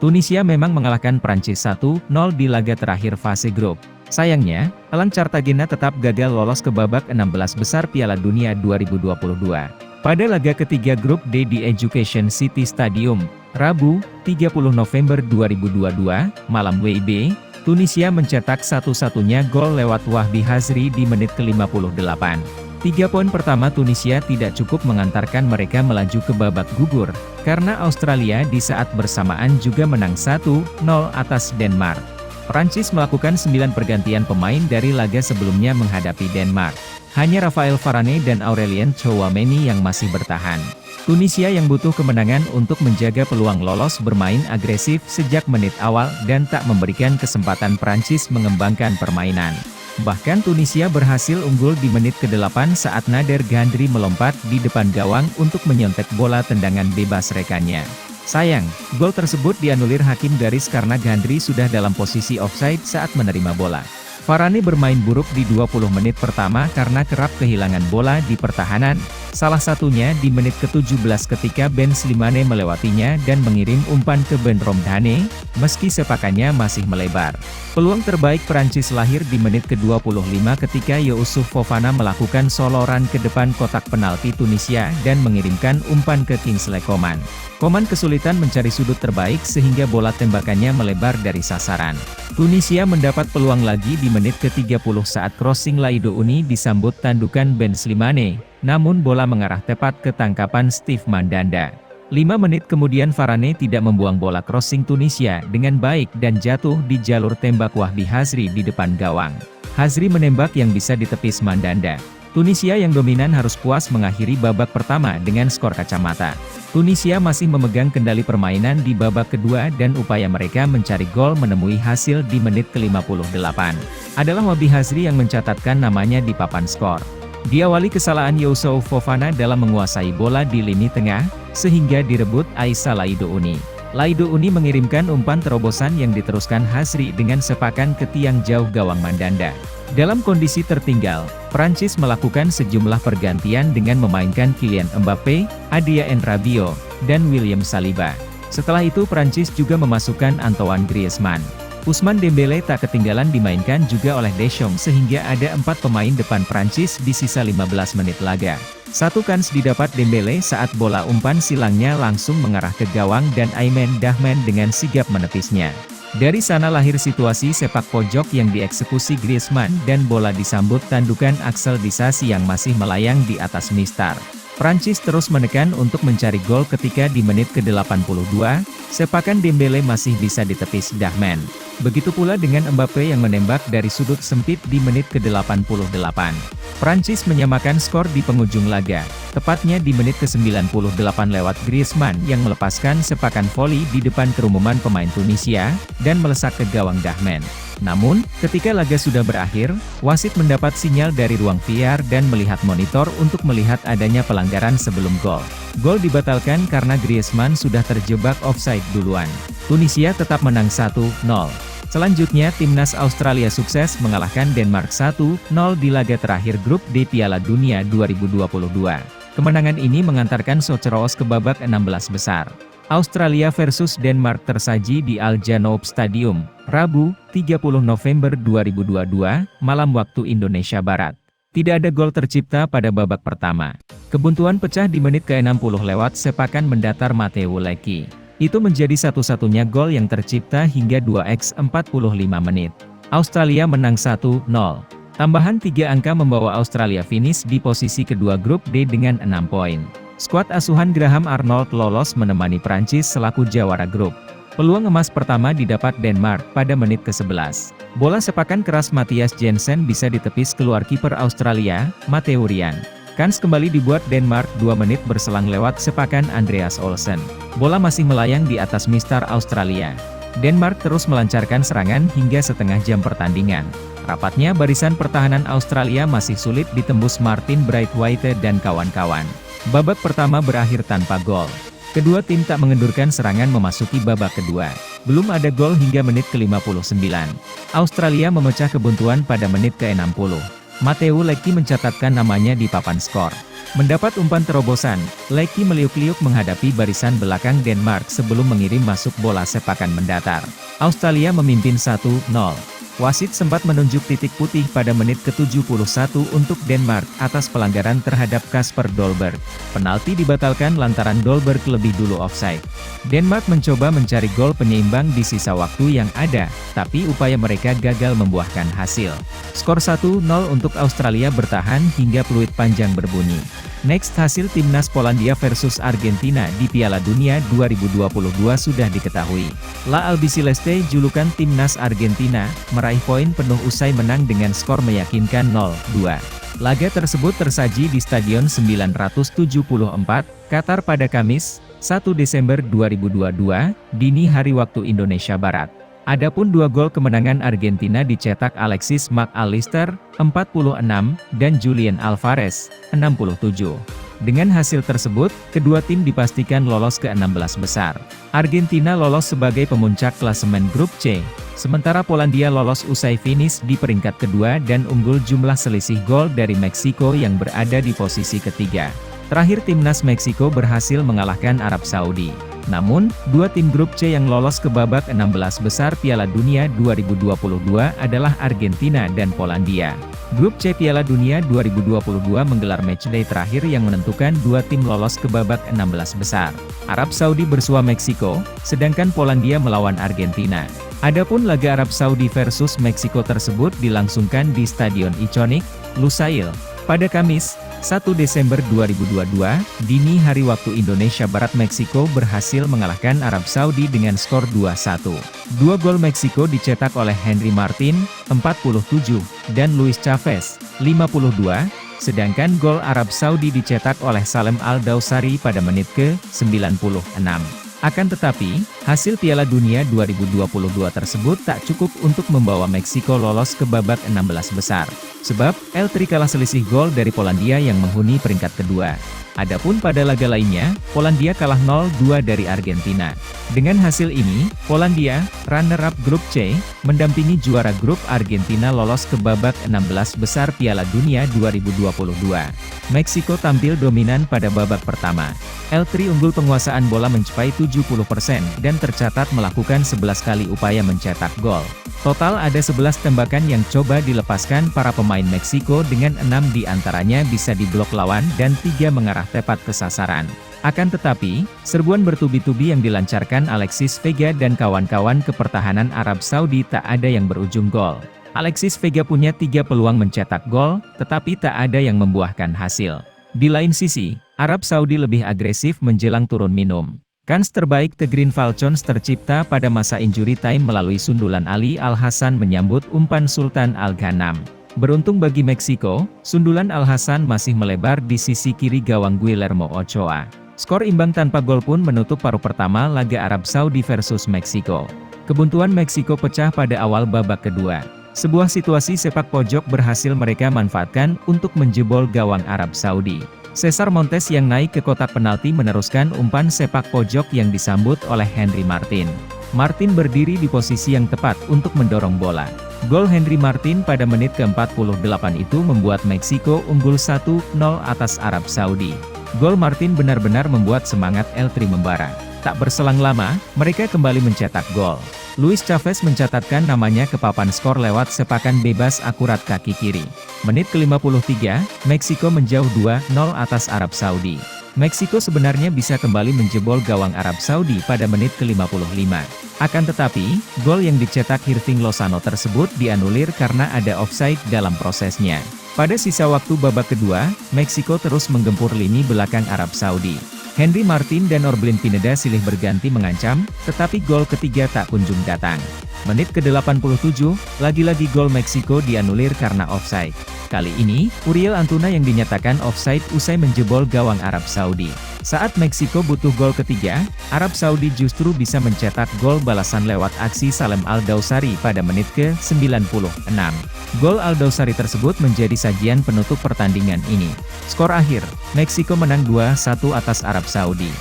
Tunisia memang mengalahkan Prancis 1-0 di laga terakhir fase grup. Sayangnya, Elang Cartagena tetap gagal lolos ke babak 16 besar Piala Dunia 2022. Pada laga ketiga grup D di Education City Stadium, Rabu, 30 November 2022, malam WIB, Tunisia mencetak satu-satunya gol lewat Wahbi Hazri di menit ke-58. 3 poin pertama Tunisia tidak cukup mengantarkan mereka melaju ke babak gugur, karena Australia di saat bersamaan juga menang 1-0 atas Denmark. Prancis melakukan 9 pergantian pemain dari laga sebelumnya menghadapi Denmark. Hanya Raphael Varane dan Aurelien Tchouameni yang masih bertahan. Tunisia yang butuh kemenangan untuk menjaga peluang lolos bermain agresif sejak menit awal dan tak memberikan kesempatan Prancis mengembangkan permainan. Bahkan Tunisia berhasil unggul di menit ke-8 saat Nader Ghandri melompat di depan gawang untuk menyontek bola tendangan bebas rekannya. Sayang, gol tersebut dianulir hakim garis karena Ghandri sudah dalam posisi offside saat menerima bola. Varane bermain buruk di 20 menit pertama karena kerap kehilangan bola di pertahanan, salah satunya di menit ke-17 ketika Ben Slimane melewatinya dan mengirim umpan ke Ben Romdhane, meski sepakannya masih melebar. Peluang terbaik Prancis lahir di menit ke-25 ketika Youssouf Fofana melakukan soloran ke depan kotak penalti Tunisia dan mengirimkan umpan ke Kingsley Coman. Coman kesulitan mencari sudut terbaik sehingga bola tembakannya melebar dari sasaran. Tunisia mendapat peluang lagi di menit ke-30 saat crossing Laido Uni disambut tandukan Ben Slimane, namun bola mengarah tepat ke tangkapan Steve Mandanda. 5 menit kemudian Varane tidak membuang bola crossing Tunisia dengan baik dan jatuh di jalur tembak Wahbi Hazri di depan gawang. Hazri menembak yang bisa ditepis Mandanda. Tunisia yang dominan harus puas mengakhiri babak pertama dengan skor kacamata. Tunisia masih memegang kendali permainan di babak kedua dan upaya mereka mencari gol menemui hasil di menit ke-58. Adalah Wahbi Hazri yang mencatatkan namanya di papan skor. Diawali kesalahan Youssouf Fofana dalam menguasai bola di lini tengah, sehingga direbut Aissa Laido Uni. Laido Uni mengirimkan umpan terobosan yang diteruskan Hazri dengan sepakan ke tiang jauh gawang Mandanda. Dalam kondisi tertinggal, Prancis melakukan sejumlah pergantian dengan memainkan Kylian Mbappe, Adrien Rabiot, dan William Saliba. Setelah itu Prancis juga memasukkan Antoine Griezmann. Ousmane Dembélé tak ketinggalan dimainkan juga oleh Deschamps sehingga ada 4 pemain depan Prancis di sisa 15 menit laga. Satu kans didapat Dembélé saat bola umpan silangnya langsung mengarah ke gawang dan Aimen Dahman dengan sigap menepisnya. Dari sana lahir situasi sepak pojok yang dieksekusi Griezmann dan bola disambut tandukan Axel Disasi yang masih melayang di atas mistar. Prancis terus menekan untuk mencari gol ketika di menit ke-82, sepakan Dembélé masih bisa ditepis Dahman. Begitu pula dengan Mbappe yang menembak dari sudut sempit di menit ke-88. Prancis menyamakan skor di penghujung laga, tepatnya di menit ke-98 lewat Griezmann yang melepaskan sepakan voli di depan kerumunan pemain Tunisia, dan melesak ke gawang Dahman. Namun, ketika laga sudah berakhir, wasit mendapat sinyal dari ruang VAR dan melihat monitor untuk melihat adanya pelanggaran sebelum gol. Gol dibatalkan karena Griezmann sudah terjebak offside duluan. Tunisia tetap menang 1-0. Selanjutnya timnas Australia sukses mengalahkan Denmark 1-0 di laga terakhir grup D Piala Dunia 2022. Kemenangan ini mengantarkan Soceros ke babak 16 besar. Australia versus Denmark tersaji di Al Janoub Stadium, Rabu, 30 November 2022, malam waktu Indonesia Barat. Tidak ada gol tercipta pada babak pertama. Kebuntuan pecah di menit ke-60 lewat sepakan mendatar Mateu Leckie. Itu menjadi satu-satunya gol yang tercipta hingga 2x45 menit. Australia menang 1-0. Tambahan 3 angka membawa Australia finish di posisi kedua grup D dengan 6 poin. Skuad asuhan Graham Arnold lolos menemani Prancis selaku jawara grup. Peluang emas pertama didapat Denmark pada menit ke-11. Bola sepakan keras Mathias Jensen bisa ditepis keluar kiper Australia, Matteo Ryan. Kans kembali dibuat Denmark 2 menit berselang lewat sepakan Andreas Olsen. Bola masih melayang di atas mistar Australia. Denmark terus melancarkan serangan hingga setengah jam pertandingan. Rapatnya barisan pertahanan Australia masih sulit ditembus Martin Braithwaite dan kawan-kawan. Babak pertama berakhir tanpa gol. Kedua tim tak mengendurkan serangan memasuki babak kedua. Belum ada gol hingga menit ke-59. Australia memecah kebuntuan pada menit ke-60. Mateu Leckie mencatatkan namanya di papan skor. Mendapat umpan terobosan, Lecky meliuk-liuk menghadapi barisan belakang Denmark sebelum mengirim masuk bola sepakan mendatar. Australia memimpin 1-0. Wasit sempat menunjuk titik putih pada menit ke-71 untuk Denmark atas pelanggaran terhadap Kasper Dolberg. Penalti dibatalkan lantaran Dolberg lebih dulu offside. Denmark mencoba mencari gol penyeimbang di sisa waktu yang ada, tapi upaya mereka gagal membuahkan hasil. Skor 1-0 untuk Australia bertahan hingga peluit panjang berbunyi. Next, hasil timnas Polandia versus Argentina di Piala Dunia 2022 sudah diketahui. La Albiceleste, julukan timnas Argentina, meraih poin penuh usai menang dengan skor meyakinkan 0-2. Laga tersebut tersaji di Stadion 974, Qatar pada Kamis, 1 Desember 2022, dini hari waktu Indonesia Barat. Adapun 2 gol kemenangan Argentina dicetak Alexis Mac Allister, 46, dan Julian Alvarez, 67. Dengan hasil tersebut, kedua tim dipastikan lolos ke 16 besar. Argentina lolos sebagai pemuncak klasemen grup C, sementara Polandia lolos usai finish di peringkat kedua dan unggul jumlah selisih gol dari Meksiko yang berada di posisi ketiga. Terakhir timnas Meksiko berhasil mengalahkan Arab Saudi. Namun, 2 tim grup C yang lolos ke babak 16 besar Piala Dunia 2022 adalah Argentina dan Polandia. Grup C Piala Dunia 2022 menggelar matchday terakhir yang menentukan 2 tim lolos ke babak 16 besar. Arab Saudi bersua Meksiko, sedangkan Polandia melawan Argentina. Adapun laga Arab Saudi versus Meksiko tersebut dilangsungkan di Stadion Iconic, Lusail, pada Kamis, 1 Desember 2022, dini hari waktu Indonesia Barat. Meksiko berhasil mengalahkan Arab Saudi dengan skor 2-1. 2 gol Meksiko dicetak oleh Henry Martin, 47, dan Luis Chavez, 52, sedangkan gol Arab Saudi dicetak oleh Salem Al-Dawsari pada menit ke-96. Akan tetapi, hasil Piala Dunia 2022 tersebut tak cukup untuk membawa Meksiko lolos ke babak 16 besar. Sebab, El-Tri kalah selisih gol dari Polandia yang menghuni peringkat kedua. Adapun pada laga lainnya, Polandia kalah 0-2 dari Argentina. Dengan hasil ini, Polandia, runner-up grup C, mendampingi juara grup Argentina lolos ke babak 16 besar Piala Dunia 2022. Meksiko tampil dominan pada babak pertama. El-Tri unggul penguasaan bola mencapai 70% dan tercatat melakukan 11 kali upaya mencetak gol. Total ada 11 tembakan yang coba dilepaskan para pemain Meksiko dengan 6 diantaranya bisa diblok lawan dan 3 mengarah tepat ke sasaran. Akan tetapi, serbuan bertubi-tubi yang dilancarkan Alexis Vega dan kawan-kawan ke pertahanan Arab Saudi tak ada yang berujung gol. Alexis Vega punya 3 peluang mencetak gol, tetapi tak ada yang membuahkan hasil. Di lain sisi, Arab Saudi lebih agresif menjelang turun minum. Kans terbaik The Green Falcons tercipta pada masa injury time melalui sundulan Ali Al-Hassan menyambut umpan Sultan Al-Ghanam. Beruntung bagi Meksiko, sundulan Al-Hassan masih melebar di sisi kiri gawang Guillermo Ochoa. Skor imbang tanpa gol pun menutup paruh pertama laga Arab Saudi versus Meksiko. Kebuntuan Meksiko pecah pada awal babak kedua. Sebuah situasi sepak pojok berhasil mereka manfaatkan untuk menjebol gawang Arab Saudi. Cesar Montes yang naik ke kotak penalti meneruskan umpan sepak pojok yang disambut oleh Henry Martin. Martin berdiri di posisi yang tepat untuk mendorong bola. Gol Henry Martin pada menit ke-48 itu membuat Meksiko unggul 1-0 atas Arab Saudi. Gol Martin benar-benar membuat semangat El-Tri membara. Tak berselang lama, mereka kembali mencetak gol. Luis Chavez mencatatkan namanya ke papan skor lewat sepakan bebas akurat kaki kiri. Menit ke-53, Meksiko menjauh 2-0 atas Arab Saudi. Meksiko sebenarnya bisa kembali menjebol gawang Arab Saudi pada menit ke-55. Akan tetapi, gol yang dicetak Hirving Lozano tersebut dianulir karena ada offside dalam prosesnya. Pada sisa waktu babak kedua, Meksiko terus menggempur lini belakang Arab Saudi. Henry Martin dan Orbelin Pineda silih berganti mengancam, tetapi gol ketiga tak kunjung datang. Menit ke-87, lagi-lagi gol Meksiko dianulir karena offside. Kali ini, Uriel Antuna yang dinyatakan offside usai menjebol gawang Arab Saudi. Saat Meksiko butuh gol ketiga, Arab Saudi justru bisa mencetak gol balasan lewat aksi Salem Al-Dawsari pada menit ke-96. Gol Al-Dawsari tersebut menjadi sajian penutup pertandingan ini. Skor akhir, Meksiko menang 2-1 atas Arab Saudi.